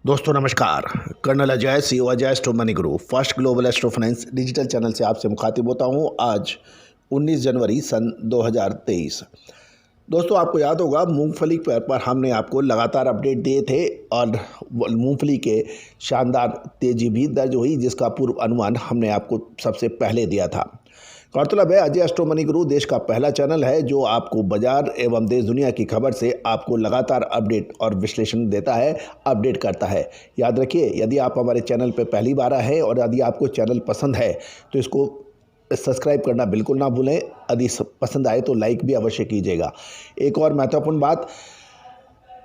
दोस्तों नमस्कार। Colonel Ajay CEO Ajay astro money guru first global astro finance digital channel से आपसे मुखातिब होता हूं। आज 19 जनवरी सन 2023। दोस्तों आपको याद होगा मूंगफली पर हमने आपको लगातार अपडेट दिए थे और मूंगफली के शानदार तेजी भी दर्ज हुई, जिसका पूर्व अनुमान हमने आपको सबसे पहले दिया था। गौरतलब है अजय एस्ट्रो मनी गुरु देश का पहला चैनल है जो आपको बाजार एवं देश दुनिया की खबर से आपको लगातार अपडेट और विश्लेषण देता है, अपडेट करता है। याद रखिए, यदि आप हमारे चैनल पर पहली बार आए हैं और यदि आपको चैनल पसंद है तो इसको सब्सक्राइब करना बिल्कुल ना भूलें। यदि पसंद आए तो लाइक भी अवश्य कीजिएगा। एक और महत्वपूर्ण बात,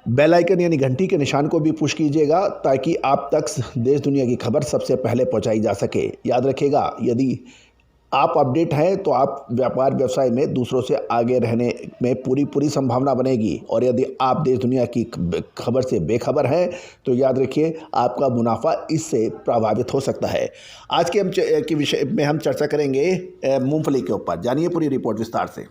बेल आइकन यानी घंटी के निशान को भी पुश कीजिएगा ताकि आप तक देश दुनिया की खबर सबसे पहले पहुंचाई जा सके। याद रखिएगा, यदि आप अपडेट हैं तो आप व्यापार व्यवसाय में दूसरों से आगे रहने में पूरी संभावना बनेगी, और यदि आप देश दुनिया की खबर से बेखबर हैं तो याद रखिए आपका मुनाफा इससे प्रभावित हो सकता है। आज के विषय में हम चर्चा करेंगे मूंगफली के ऊपर। जानिए पूरी रिपोर्ट विस्तार से।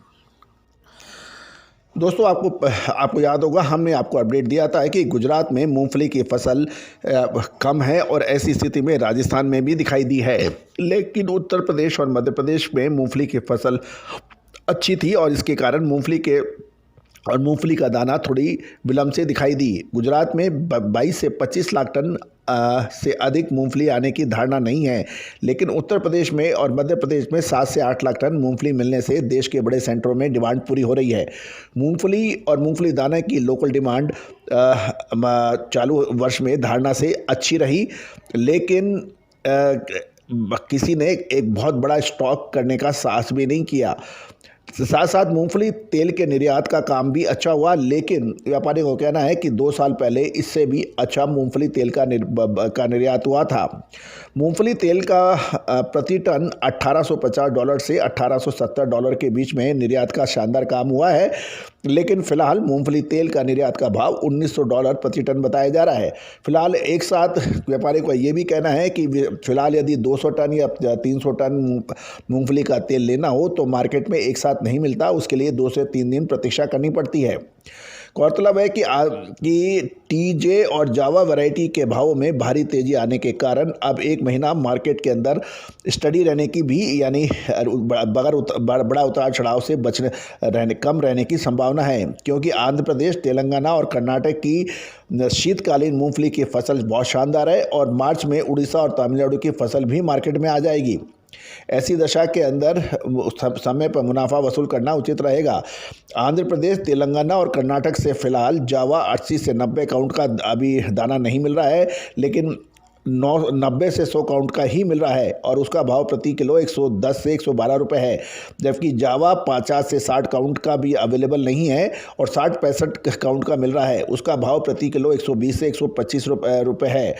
दोस्तों आपको याद होगा हमने आपको अपडेट दिया था कि गुजरात में मूंगफली की फसल कम है और ऐसी स्थिति में राजस्थान में भी दिखाई दी है, लेकिन उत्तर प्रदेश और मध्य प्रदेश में मूंगफली की फसल अच्छी थी और इसके कारण मूंगफली का दाना थोड़ी विलंब से दिखाई दी। गुजरात में 22 से 25 लाख टन से अधिक मूंगफली आने की धारणा नहीं है, लेकिन उत्तर प्रदेश में और मध्य प्रदेश में 7 से 8 लाख टन मूंगफली मिलने से देश के बड़े सेंटरों में डिमांड पूरी हो रही है। मूंगफली और मूंगफली दाने की लोकल डिमांड चालू वर्ष में धारणा से अच्छी रही, लेकिन किसी ने एक बहुत बड़ा स्टॉक करने का साहस भी नहीं किया। साथ साथ मूंगफली तेल के निर्यात का काम भी अच्छा हुआ, लेकिन व्यापारियों को कहना है कि 2 साल पहले इससे भी अच्छा मूंगफली तेल का निर्यात हुआ था। मूंगफली तेल का प्रति टन $1850 से $1870 के बीच में निर्यात का शानदार काम हुआ है, लेकिन फिलहाल मूंगफली तेल का निर्यात का भाव $1900 प्रति टन बताया जा रहा है। फिलहाल एक साथ व्यापारी को ये भी कहना है कि फिलहाल यदि 200 टन या 300 टन मूंगफली का तेल लेना हो तो मार्केट में एक साथ नहीं मिलता, उसके लिए 2 से 3 दिन प्रतीक्षा करनी पड़ती है। गौरतलब है कि टीजे और जावा वैरायटी के भावों में भारी तेजी आने के कारण अब 1 महीना मार्केट के अंदर स्टडी रहने की भी यानी बड़ा उतार चढ़ाव से कम रहने की संभावना है, क्योंकि आंध्र प्रदेश, तेलंगाना और कर्नाटक की शीतकालीन मूंगफली की फसल बहुत शानदार है और मार्च में उड़ीसा और तमिलनाडु की फसल भी मार्केट में आ जाएगी। ऐसी दशा के अंदर समय पर मुनाफा वसूल करना उचित रहेगा। आंध्र प्रदेश, तेलंगाना और कर्नाटक से फिलहाल जावा 80 से 90 काउंट का अभी दाना नहीं मिल रहा है, लेकिन 90 से 100 काउंट का ही मिल रहा है और उसका भाव प्रति किलो 110 से 112 रुपये है, जबकि जावा 50 से 60 काउंट का भी अवेलेबल नहीं है और 60-65 काउंट का मिल रहा है, उसका भाव प्रति किलो 120 से 125 रुपये है।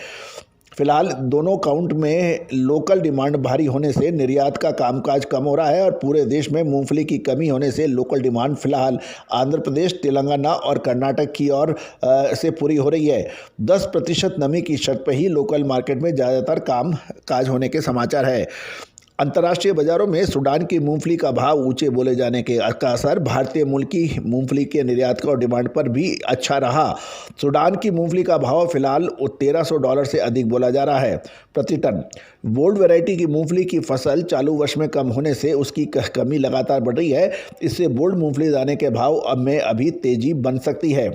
फिलहाल दोनों काउंट में लोकल डिमांड भारी होने से निर्यात का कामकाज कम हो रहा है और पूरे देश में मूंगफली की कमी होने से लोकल डिमांड फिलहाल आंध्र प्रदेश, तेलंगाना और कर्नाटक की ओर से पूरी हो रही है। 10% नमी की शर्त पर ही लोकल मार्केट में ज़्यादातर काम काज होने के समाचार है। अंतर्राष्ट्रीय बाजारों में सूडान की मूंगफली का भाव ऊंचे बोले जाने का असर भारतीय मूल की मूंगफली के निर्यात और डिमांड पर भी अच्छा रहा। सूडान की मूंगफली का भाव फिलहाल $1300 से अधिक बोला जा रहा है प्रति टन। बोल्ड वैरायटी की मूंगफली की फसल चालू वर्ष में कम होने से उसकी कमी लगातार बढ़ रही है, इससे बोल्ड मूंगफली दाने के भाव में अभी तेजी बन सकती है।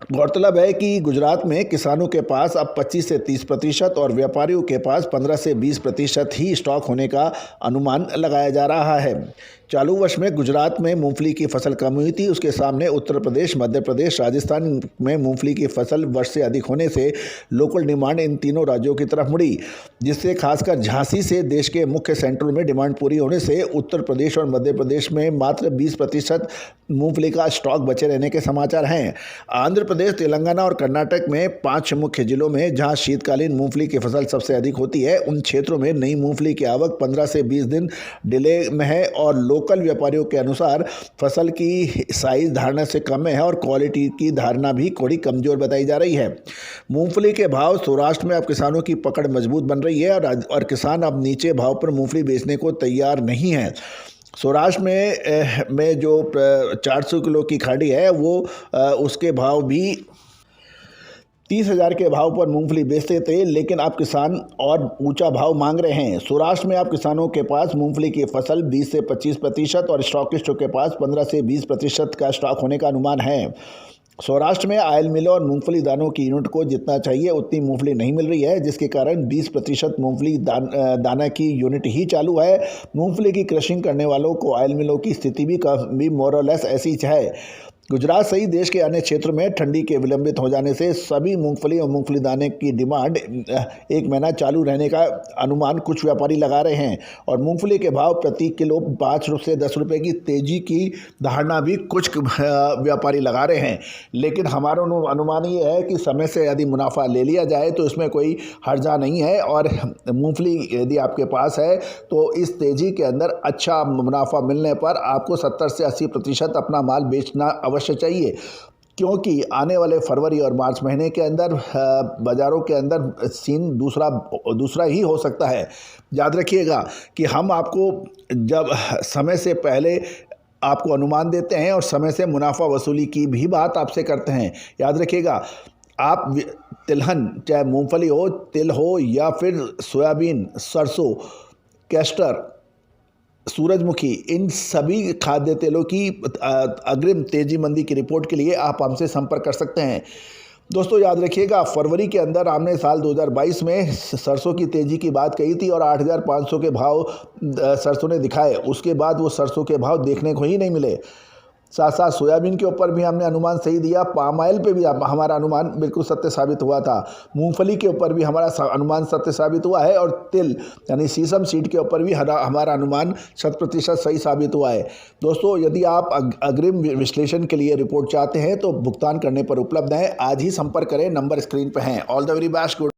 गौरतलब है कि गुजरात में किसानों के पास अब 25 से 30% और व्यापारियों के पास 15 से 20% ही स्टॉक होने का अनुमान लगाया जा रहा है। चालू वर्ष में गुजरात में मूंगफली की फसल कम हुई थी, उसके सामने उत्तर प्रदेश, मध्य प्रदेश, राजस्थान में मूंगफली की फसल वर्ष से अधिक होने से लोकल डिमांड इन तीनों राज्यों की तरफ मुड़ी, जिससे खासकर झांसी से देश के मुख्य सेंटरों में डिमांड पूरी होने से उत्तर प्रदेश और मध्य प्रदेश में मात्र 20% मूंगफली का स्टॉक बचे रहने के समाचार हैं। आंध्र प्रदेश, तेलंगाना और कर्नाटक में 5 मुख्य जिलों में जहां शीतकालीन मूंगफली की फसल सबसे अधिक होती है, उन क्षेत्रों में नई मूंगफली की आवक 15 से 20 दिन डिले में है और लोकल व्यापारियों के अनुसार फसल की साइज धारणा से कम है और क्वालिटी की धारणा भी थोड़ी कमजोर बताई जा रही है। मूंगफली के भाव सौराष्ट्र में अब किसानों की पकड़ मजबूत बन रही है और किसान अब नीचे भाव पर मूंगफली बेचने को तैयार नहीं है। सौराष्ट्र में जो 400 किलो की खाड़ी है वो उसके भाव भी 30,000 के भाव पर मूंगफली बेचते थे, लेकिन अब किसान और ऊंचा भाव मांग रहे हैं। सौराष्ट्र में अब किसानों के पास मूंगफली की फसल 20 से 25% और स्टॉकिस्टों के पास 15 से 20% का स्टॉक होने का अनुमान है। सौराष्ट्र में ऑयल मिलों और मूंगफली दानों की यूनिट को जितना चाहिए उतनी मूंगफली नहीं मिल रही है, जिसके कारण 20% मूंगफली दाना की यूनिट ही चालू है। मूंगफली की क्रशिंग करने वालों को ऑयल मिलों की स्थिति भी मोर और लेस ऐसी है। गुजरात सहित देश के अन्य क्षेत्रों में ठंडी के विलंबित हो जाने से सभी मूंगफली और मूंगफली दाने की डिमांड 1 महीना चालू रहने का अनुमान कुछ व्यापारी लगा रहे हैं और मूंगफली के भाव प्रति किलो 5 से 10 रुपये की तेजी की धारणा भी कुछ व्यापारी लगा रहे हैं। लेकिन हमारा अनुमान ये है कि समय से यदि मुनाफा ले लिया जाए तो इसमें कोई हर्जा नहीं है और मूंगफली यदि आपके पास है तो इस तेजी के अंदर अच्छा मुनाफा मिलने पर आपको 70 से 80% अपना माल बेचना अवश्य चाहिए, क्योंकि आने वाले फरवरी और मार्च महीने के अंदर बाज़ारों के अंदर सीन दूसरा ही हो सकता है। याद रखिएगा कि हम आपको जब समय से पहले आपको अनुमान देते हैं और समय से मुनाफा वसूली की भी बात आपसे करते हैं। याद रखिएगा, आप तिलहन चाहे मूंगफली हो, तिल हो या फिर सोयाबीन, सरसों, कैस्टर, सूरजमुखी, इन सभी खाद्य तेलों की अग्रिम तेजी मंदी की रिपोर्ट के लिए आप हमसे संपर्क कर सकते हैं। दोस्तों याद रखिएगा, फरवरी के अंदर हमने साल 2022 में सरसों की तेज़ी की बात कही थी और 8,500 के भाव सरसों ने दिखाए। उसके बाद वो सरसों के भाव देखने को ही नहीं मिले। साथ साथ सोयाबीन के ऊपर भी हमने अनुमान सही दिया, पाम ऑयल पे भी हमारा अनुमान बिल्कुल सत्य साबित हुआ था। मूंगफली के ऊपर भी हमारा अनुमान सत्य साबित हुआ है और तिल यानी सीसम सीड के ऊपर भी हमारा अनुमान 100% सही साबित हुआ है। दोस्तों यदि आप अग्रिम विश्लेषण के लिए रिपोर्ट चाहते हैं तो भुगतान करने पर उपलब्ध हैं। आज ही संपर्क करें, नंबर स्क्रीन पर हैं। All the very best.